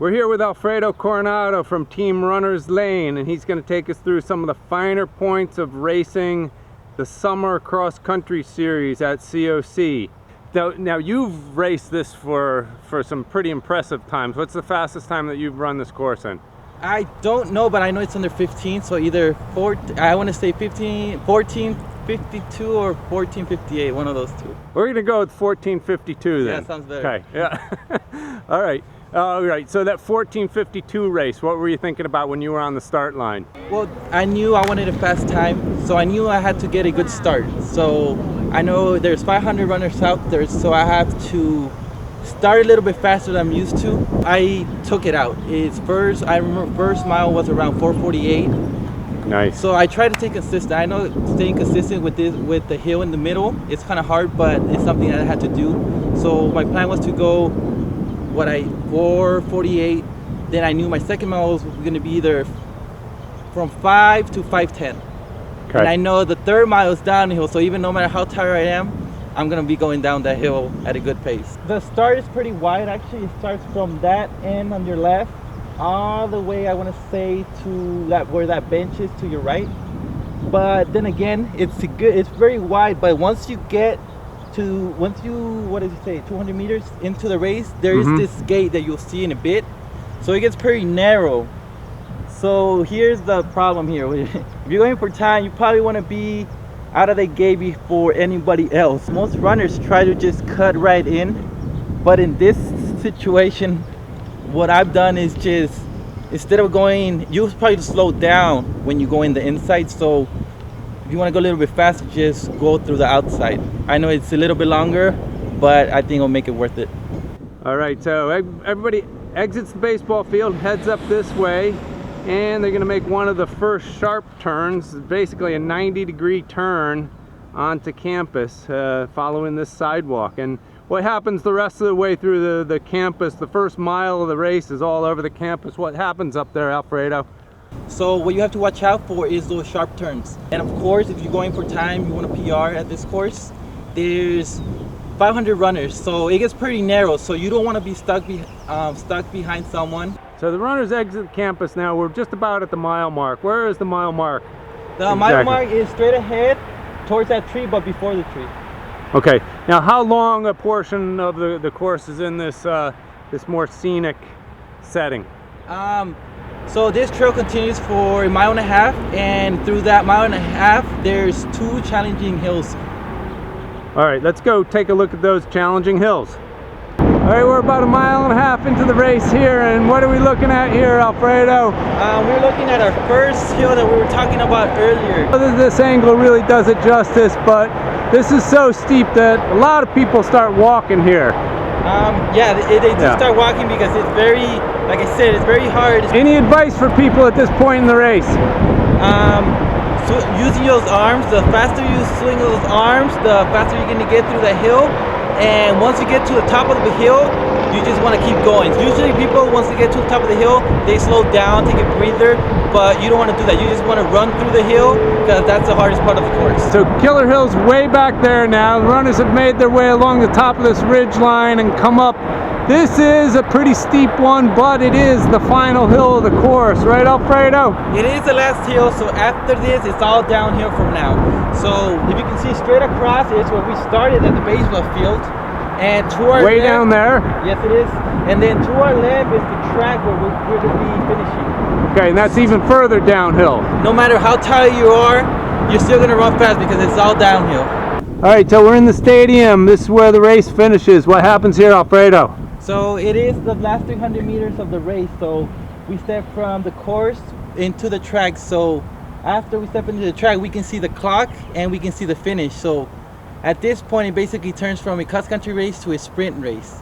We're here with Alfredo Coronado from Team Runner's Lane, and he's going to take us through some of the finer points of racing the Summer Cross Country Series at COC. Now you've raced this for some pretty impressive times. What's the fastest time that you've run this course in? I don't know, but I know it's under 15, so either I want to say 14:52 or 14:58, one of those two. We're going to go with 14:52 then. Yeah, sounds better. Okay, yeah. All right. So that 14:52 race, what were you thinking about when you were on the start line? Well, I knew I wanted a fast time, so I knew I had to get a good start. So I know there's 500 runners out there, so I have to start a little bit faster than I'm used to. I took it out. I remember first mile was around 4:48. Nice. So I try to stay consistent. I know staying consistent with the hill in the middle, it's kind of hard, but it's something that I had to do. So my plan was to go 4:48. Then I knew my second mile was going to be either from 5 to 5:10. Okay. And I know the third mile is downhill, so even no matter how tired I am, I'm going to be going down that hill at a good pace. The start is pretty wide. Actually, it starts from that end on your left all the way, I want to say, to where that bench is to your right. But then again, it's very wide, but once you get to 200 meters into the race, there is this gate that you'll see in a bit, so it gets pretty narrow. So here's the problem here. If you're going for time, you probably want to be out of the gate before anybody else. Most runners try to just cut right in, but in this situation, what I've done is just, instead of going, you probably slow down when you go in the inside. So if you want to go a little bit faster, just go through the outside. I know it's a little bit longer, but I think it'll make it worth it. All right, so everybody exits the baseball field, heads up this way, and they're going to make one of the first sharp turns, basically a 90-degree turn onto campus, following this sidewalk. And what happens the rest of the way through the campus, the first mile of the race is all over the campus. What happens up there, Alfredo? So what you have to watch out for is those sharp turns. And of course, if you're going for time, you want to PR at this course, there's 500 runners, so it gets pretty narrow, so you don't want to be stuck behind someone. So the runners exit campus now. We're just about at the mile mark. Where is the mile mark? The mile mark is straight ahead towards that tree, but before the tree. Okay. Now, how long a portion of the course is in this more scenic setting? So this trail continues for 1.5 miles, and through that 1.5 miles, there's 2 challenging hills. All right, let's go take a look at those challenging hills. All right, we're about 1.5 miles into the race here, and what are we looking at here, Alfredo? We're looking at our first hill that we were talking about earlier. This angle really does it justice, but this is so steep that a lot of people start walking here. Yeah, they do start walking because it's very, like I said, it's very hard. Any advice for people at this point in the race? So using those arms, the faster you swing those arms, the faster you're going to get through the hill. And once you get to the top of the hill, you just want to keep going. Usually people, once they get to the top of the hill, they slow down, take a breather, but you don't want to do that. You just want to run through the hill because that's the hardest part of the course. So Killer Hill's way back there now. The runners have made their way along the top of this ridge line and come up. This is a pretty steep one, but it is the final hill of the course, right, Alfredo? It is the last hill, so after this, it's all downhill from now. So if you can see straight across, it's where we started at the baseball field. And to our way left, down there? Yes, it is. And then to our left is the track where we're going to be finishing. Okay, and that's even further downhill. No matter how tired you are, you're still going to run fast because it's all downhill. All right, so we're in the stadium. This is where the race finishes. What happens here, Alfredo? So it is the last 300 meters of the race. So we step from the course into the track. So after we step into the track, we can see the clock and we can see the finish. So at this point, it basically turns from a cross-country race to a sprint race.